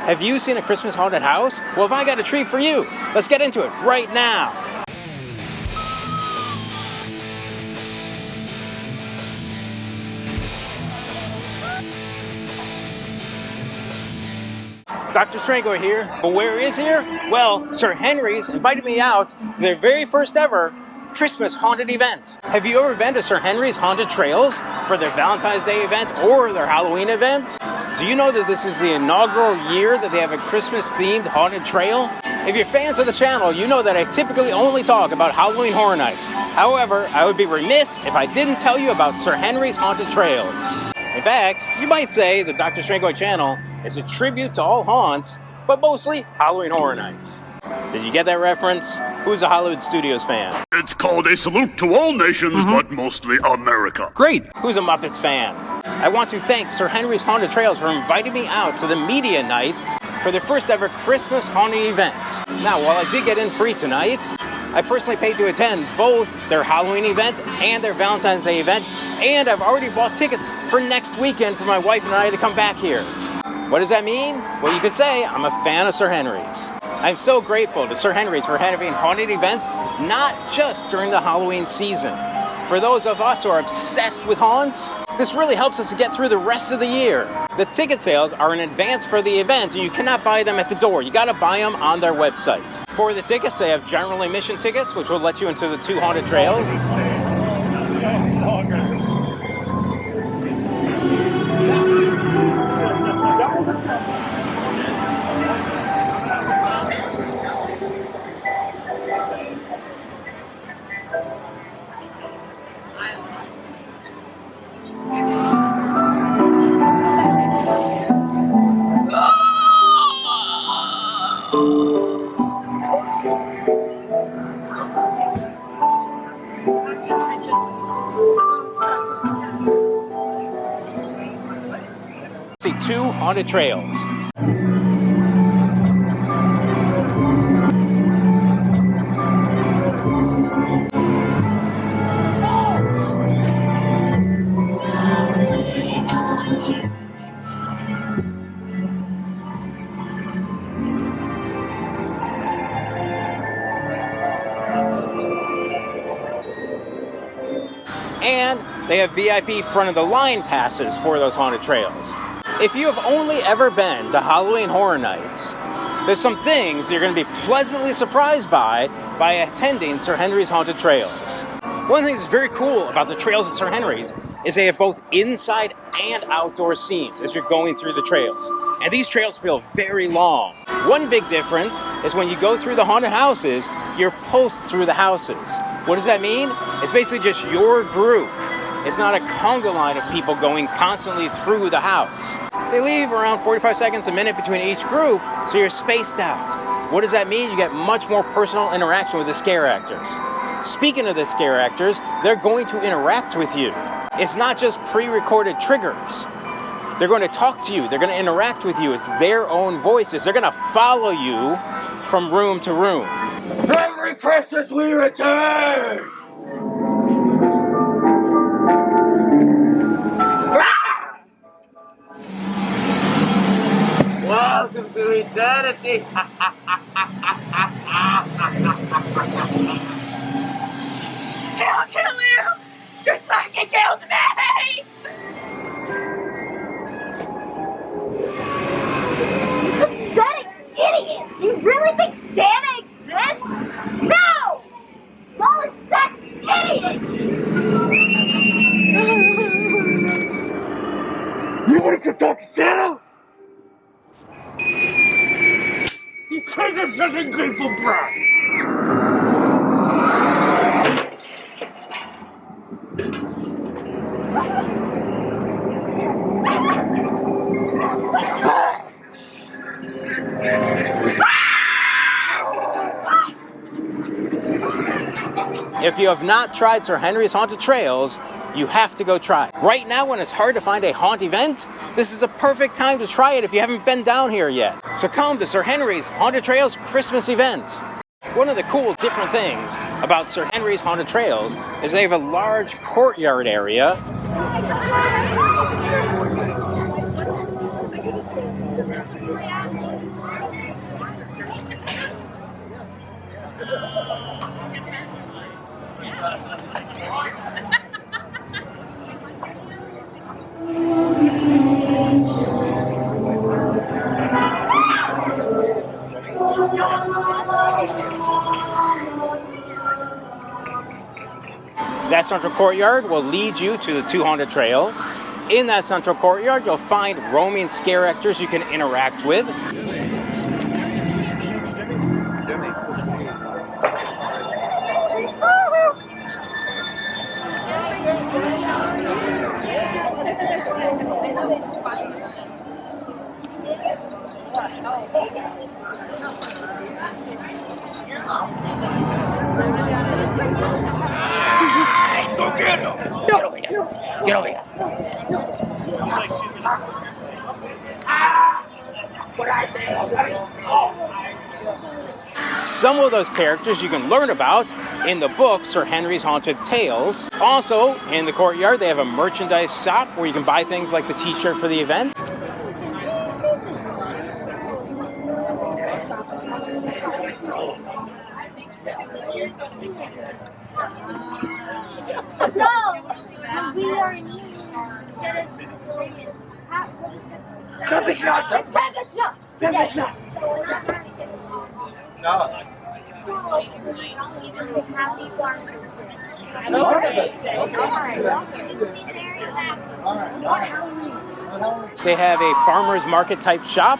Have you seen a Christmas haunted house? Well, have I got a treat for you? Let's get into it right now. Dr. Strengoit here, but where is here? Well, Sir Henry's invited me out to their very first ever Christmas haunted event. Have you ever been to Sir Henry's Haunted Trails for their Valentine's Day event or their Halloween event? Do you know that this is the inaugural year that they have a Christmas-themed haunted trail? If you're fans of the channel, you know that I typically only talk about Halloween Horror Nights. However, I would be remiss if I didn't tell you about Sir Henry's Haunted Trails. In fact, you might say the Dr. Strengoit channel is a tribute to all haunts, but mostly Halloween Horror Nights. Did you get that reference? Who's a Hollywood Studios fan? It's called a salute to all nations, but mostly America. Great! Who's a Muppets fan? I want to thank Sir Henry's Haunted Trails for inviting me out to the media night for their first ever Christmas haunting event. Now, while I did get in free tonight, I personally paid to attend both their Halloween event and their Valentine's Day event, and I've already bought tickets for next weekend for my wife and I to come back here. What does that mean? Well, you could say I'm a fan of Sir Henry's. I'm so grateful to Sir Henry's for having haunted events, not just during the Halloween season. For those of us who are obsessed with haunts, this really helps us to get through the rest of the year. The ticket sales are in advance for the event, and you cannot buy them at the door. You gotta buy them on their website. For the tickets, they have general admission tickets, which will let you into the 2 haunted trails. See 2 haunted trails. And they have VIP front of the line passes for those haunted trails. If you have only ever been to Halloween Horror Nights, there's some things you're going to be pleasantly surprised by attending Sir Henry's Haunted Trails. One of the things that's very cool about the trails at Sir Henry's is they have both inside and outdoor scenes as you're going through the trails. And these trails feel very long. One big difference is when you go through the haunted houses, you're pulsed through the houses. What does that mean? It's basically just your group. It's not a conga line of people going constantly through the house. They leave around 45 seconds, a minute between each group, so you're spaced out. What does that mean? You get much more personal interaction with the scare actors. Speaking of the scare actors, they're going to interact with you. It's not just pre-recorded triggers. They're going to talk to you. They're going to interact with you. It's their own voices. They're going to follow you from room to room. Every Christmas we return! Welcome to eternity! I'll kill you! Just like you killed me! Pathetic idiot! Do you really think Santa exists? No! Y'all are such idiots! You want to talk to Santa? You kids are such ungrateful brats! If you have not tried Sir Henry's Haunted Trails, you have to go try it. Right now, when it's hard to find a haunt event, this is a perfect time to try it if you haven't been down here yet. So come to Sir Henry's Haunted Trails Christmas event. One of the cool different things about Sir Henry's Haunted Trails is they have a large courtyard area. That central courtyard will lead you to the 2 haunted trails. In that central courtyard, you'll find roaming scare actors you can interact with. Go get him! Get over here! Get over here! What I say? Some of those characters you can learn about in the book Sir Henry's Haunted Tales. Also, in the courtyard, they have a merchandise shop where you can buy things like the t-shirt for the event. So, we are in here instead of They have a farmer's market type shop.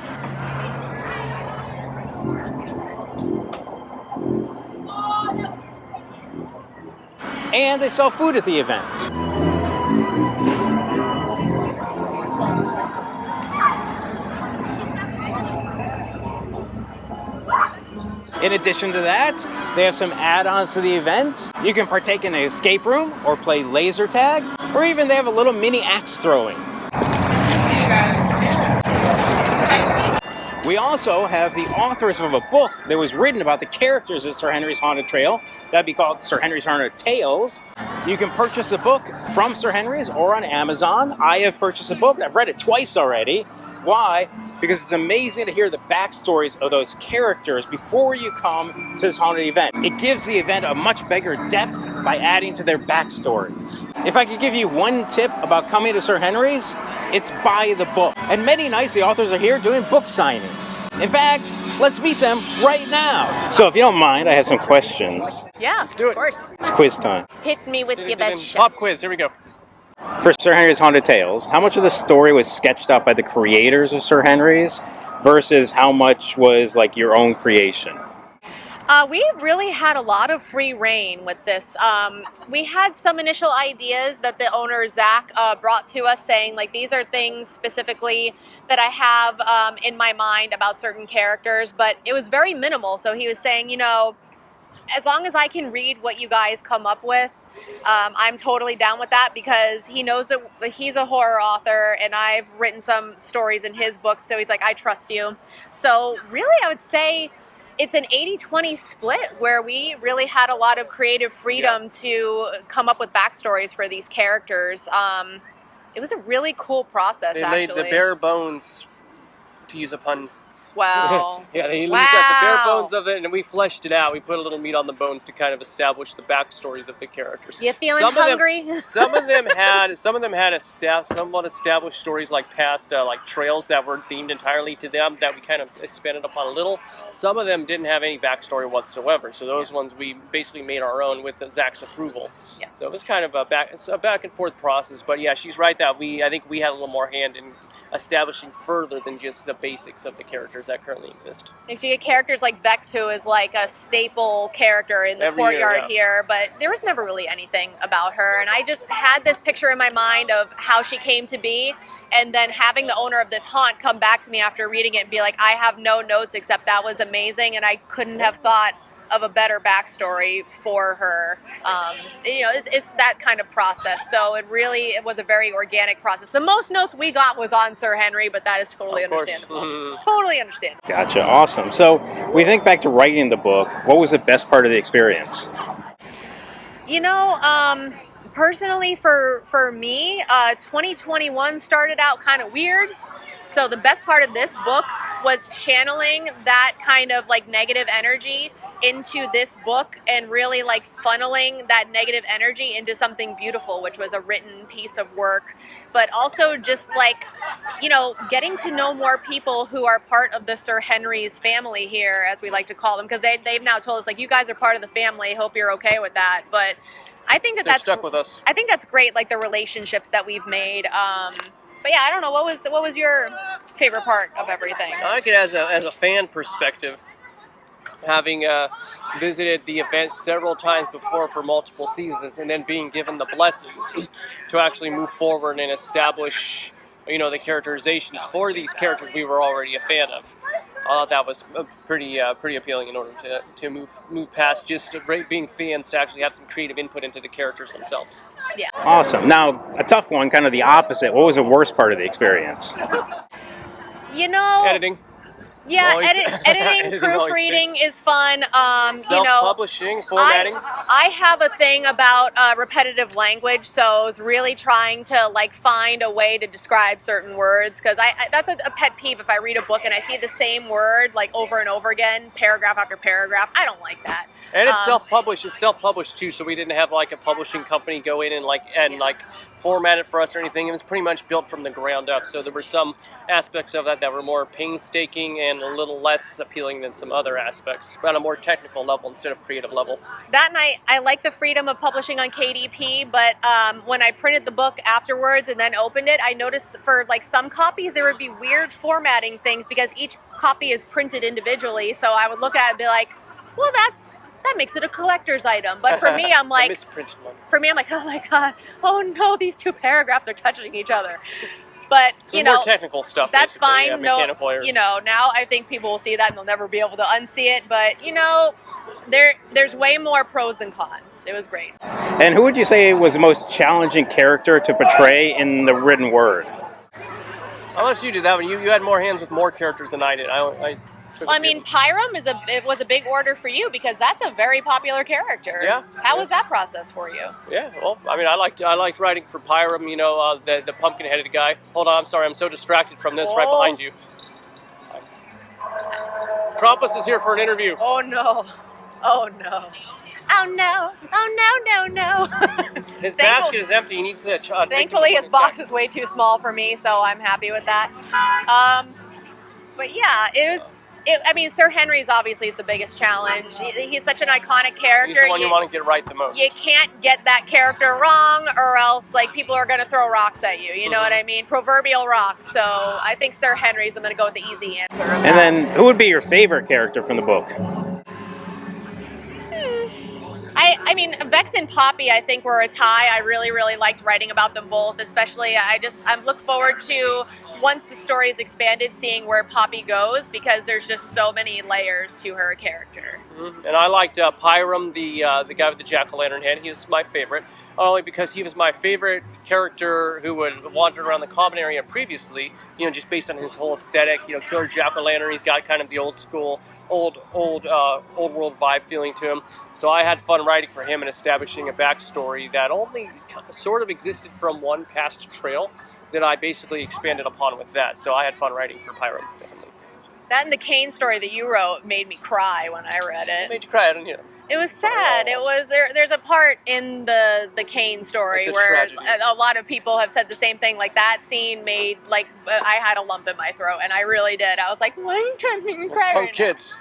And they sell food at the event. In addition to that, they have some add-ons to the event. You can partake in an escape room or play laser tag, or even they have a little mini axe throwing. We also have the authors of a book that was written about the characters at Sir Henry's Haunted Trail. That'd be called Sir Henry's Haunted Tales. You can purchase a book from Sir Henry's or on Amazon. I have purchased a book. I've read it twice already. Why? Because it's amazing to hear the backstories of those characters before you come to this haunted event. It gives the event a much bigger depth by adding to their backstories. If I could give you one tip about coming to Sir Henry's, it's buy the book. And many nights the authors are here doing book signings. In fact, let's meet them right now. So if you don't mind, I have some questions. Yeah, let's do it. Of course. It's quiz time. Hit me with your best shot. Pop quiz, here we go. For Sir Henry's Haunted Tales, how much of the story was sketched out by the creators of Sir Henry's versus how much was like your own creation? We really had a lot of free reign with this. We had some initial ideas that the owner, Zach, brought to us saying, like, these are things specifically that I have in my mind about certain characters, but it was very minimal. So he was saying, you know, as long as I can read what you guys come up with, I'm totally down with that, because he knows that he's a horror author and I've written some stories in his books. So he's like, I trust you. So really, I would say it's an 80-20 split where we really had a lot of creative freedom to come up with backstories for these characters. It was a really cool process, They laid the bare bones, to use a pun. Wow. Yeah, they used out the bare bones of it, and we fleshed it out. We put a little meat on the bones to kind of establish the backstories of the characters. You feeling hungry? Some of them had somewhat established stories, like past like trails that were themed entirely to them that we kind of expanded upon a little. Some of them didn't have any backstory whatsoever, so those ones we basically made our own with Zach's approval. Yeah. So it was kind of a back and forth process. But yeah, she's right that I think we had a little more hand in establishing further than just the basics of the characters that currently exist. And so you get characters like Vex, who is like a staple character in the courtyard here, but there was never really anything about her. And I just had this picture in my mind of how she came to be, and then having the owner of this haunt come back to me after reading it and be like, I have no notes except that was amazing, and I couldn't have thought of a better backstory for her. You know, it's that kind of process. So it was a very organic process. The most notes we got was on Sir Henry, but that is totally understandable. Totally understandable. Gotcha, awesome. So we think back to writing the book. What was the best part of the experience? You know, personally for me, 2021 started out kind of weird. So the best part of this book was channeling that kind of like negative energy into this book and really like funneling that negative energy into something beautiful, which was a written piece of work, but also just like, you know, getting to know more people who are part of the Sir Henry's family here, as we like to call them, because they've now told us, like, you guys are part of the family, hope you're okay with that. But I think They're stuck with us. I think that's great, like the relationships that we've made. But yeah, I don't know, what was your favorite part of everything? I like it as a fan perspective, having visited the event several times before for multiple seasons, and then being given the blessing to actually move forward and establish, you know, the characterizations for these characters we were already a fan of. I thought that was pretty appealing in order to move past just being fans to actually have some creative input into the characters themselves. Yeah. Awesome. Now, a tough one, kind of the opposite. What was the worst part of the experience? You know, Editing. yeah, Always- editing, editing always proofreading stinks. is fun. You know, Self-publishing, formatting. I have a thing about repetitive language, so I was really trying to like find a way to describe certain words, because I that's a pet peeve. If I read a book and I see the same word like over and over again, paragraph after paragraph, I don't like that. And it's self-published. It's self-published too, so we didn't have like a publishing company go in and like format it for us or anything. It was pretty much built from the ground up. So there were some aspects of that were more painstaking and a little less appealing than some other aspects, on a more technical level instead of creative level. That night, I like the freedom of publishing on KDP, but when I printed the book afterwards and then opened it, I noticed for like some copies there would be weird formatting things because each copy is printed individually. So I would look at it and be like, well, that makes it a collector's item. But for me, I'm like, misprinted one. oh my god, oh no, these two paragraphs are touching each other. But Some you know, more technical stuff. that's basically. fine. Yeah, No, mechanical errors. you know, now I think people will see that and they'll never be able to unsee it. But you know, there's way more pros than cons. It was great. And who would you say was the most challenging character to portray in the written word? I'll let you do that one. You had more hands with more characters than I did. I took Well, a I mean, few. Pyram was a big order for you because that's a very popular character. Yeah, How yeah. was that process for you? Yeah, well, I mean, I liked writing for Pyram, you know, the pumpkin-headed guy. Hold on, I'm sorry, I'm so distracted from this right Oh. behind you. Krampus is here for an interview. Oh no! Oh no! Oh no! Oh no! No! His Thankful- basket is empty. He needs to. Thankfully, his box is way too small for me, so I'm happy with that. But yeah, I mean, Sir Henry's obviously is the biggest challenge. He's such an iconic character. He's the one you want to get right the most. You can't get that character wrong, or else like people are going to throw rocks at you. You know what I mean? Proverbial rocks. So I think Sir Henry's. I'm going to go with the easy answer. And then, who would be your favorite character from the book? I mean, Vex and Poppy, I think, were a tie. I really, really liked writing about them both, especially I look forward to, once the story is expanded, seeing where Poppy goes, because there's just so many layers to her character. Mm-hmm. And I liked Pyram, the guy with the jack-o'-lantern head. He was my favorite, not only because he was my favorite character who would wander around the common area previously, you know, just based on his whole aesthetic, you know, killer jack-o'-lantern. He's got kind of the old school, old world vibe feeling to him. So I had fun writing for him and establishing a backstory that only sort of existed from one past trail that I basically expanded upon with that. So I had fun writing for Pyram. Definitely. That and the Kane story that you wrote made me cry when I read It it. made you cry, didn't you? It was sad. It was there's a part in the Kane story It's a where tragedy. a lot of people have said the same thing. Like that scene made like I had a lump in my throat, and I really did. I was like, why are you trying to make me Those cry punk right now? kids.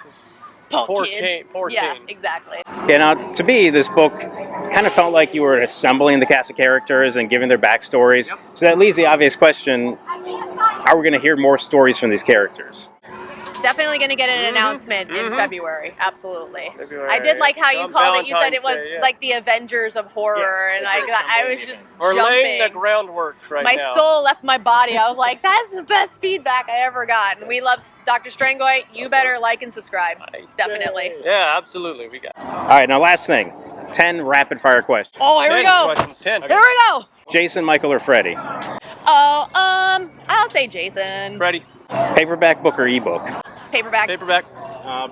Punk Poor kids. Kane. Poor yeah, Kane. exactly. Yeah, now, to me, this book kind of felt like you were assembling the cast of characters and giving their backstories. Yep. So that leaves the obvious question, are we going to hear more stories from these characters? Definitely going to get an announcement in February. Absolutely. February. I did like how you On called it. You said it was Valentine's Day, yeah. like the Avengers of horror, Yeah, and it is I was just We're laying the jumping. groundwork right My now. soul left my body. I was like, that's the best feedback I ever got. And we love Dr. Strengoit. You better like and subscribe. Definitely. Yeah, absolutely. We got All right, now last thing, 10 rapid-fire questions. Oh, here we 10 go. questions. 10. Here we go. Jason, Michael, or Freddie? Oh, I'll say Jason. Freddie. Paperback book or ebook? Paperback. Paperback.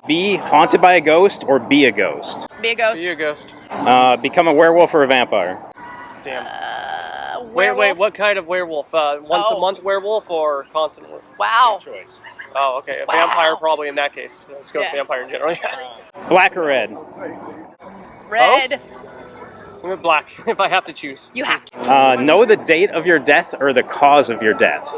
Be haunted by a ghost or be a ghost? Be a ghost. Be a ghost. Become a werewolf or a vampire? Damn. Wait, Werewolf. what kind of werewolf? Once a Oh. month werewolf or constant werewolf? Wow. Choice. Oh, okay. A vampire probably in that case. Let's go with vampire in general. Black or red? Red. I'm with black if I have to choose. You have to. Know the date of your death or the cause of your death?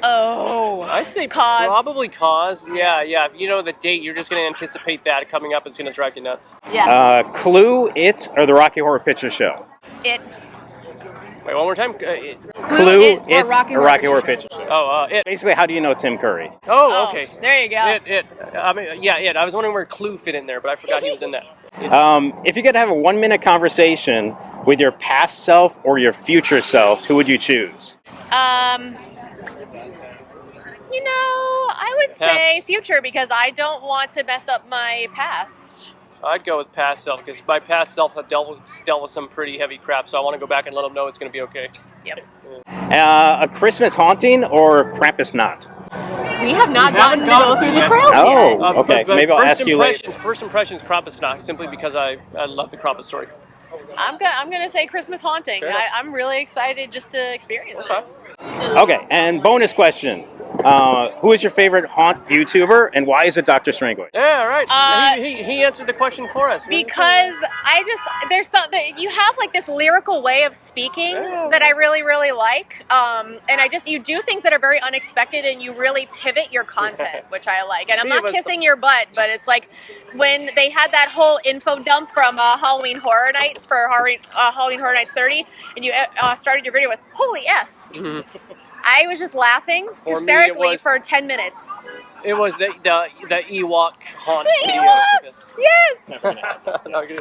Oh. I'd say Cause. probably cause. Yeah. If you know the date, you're just going to anticipate that coming up. It's going to drive you nuts. Yeah. Clue, It, or the Rocky Horror Picture Show? It. Wait, one more time. Clue, It, or Rocky Horror Picture Show? Oh, It. Basically, how do you know Tim Curry? Oh, okay. There you go. It. I mean, yeah, It. I was wondering where Clue fit in there, but I forgot he was in that. If you could have a 1-minute conversation with your past self or your future self, who would you choose? You know, I would say Pass. future because I don't want to mess up my past. I'd go with past self because my past self had dealt with some pretty heavy crap, so I want to go back and let them know it's going to be okay. Yep. A Christmas haunting or Krampus knot? We have not gotten to go through the trails Oh, yet. okay. But Maybe I'll ask you later. First impressions, Krampus knot, simply because I love the Krampus story. I'm gonna say Christmas haunting. I'm really excited just to experience it. Okay, and bonus question. Who is your favorite haunt YouTuber, and why is it Dr. Strengoit? Yeah, right. He answered the question for us. Because there's something, you have like this lyrical way of speaking that I really, really like. And you do things that are very unexpected and you really pivot your content, which I like. And I'm not kissing your butt, but it's like when they had that whole info dump from Halloween Horror Nights for Halloween Horror Nights 30, and you started your video with, holy S. I was just laughing hysterically for 10 minutes. It was the Ewok haunt video. Yes!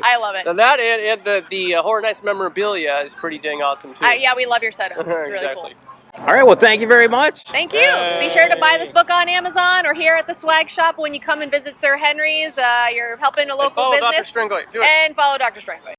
I love it. Now that and the Horror Nights memorabilia is pretty dang awesome too. Yeah, we love your setup. It's really exactly. cool. All right, well, thank you very much. Thank you. Be sure to buy this book on Amazon or here at the swag shop when you come and visit Sir Henry's. You're helping a local follow business. Dr. Strengoit. Do it. And follow Dr. Strengoit.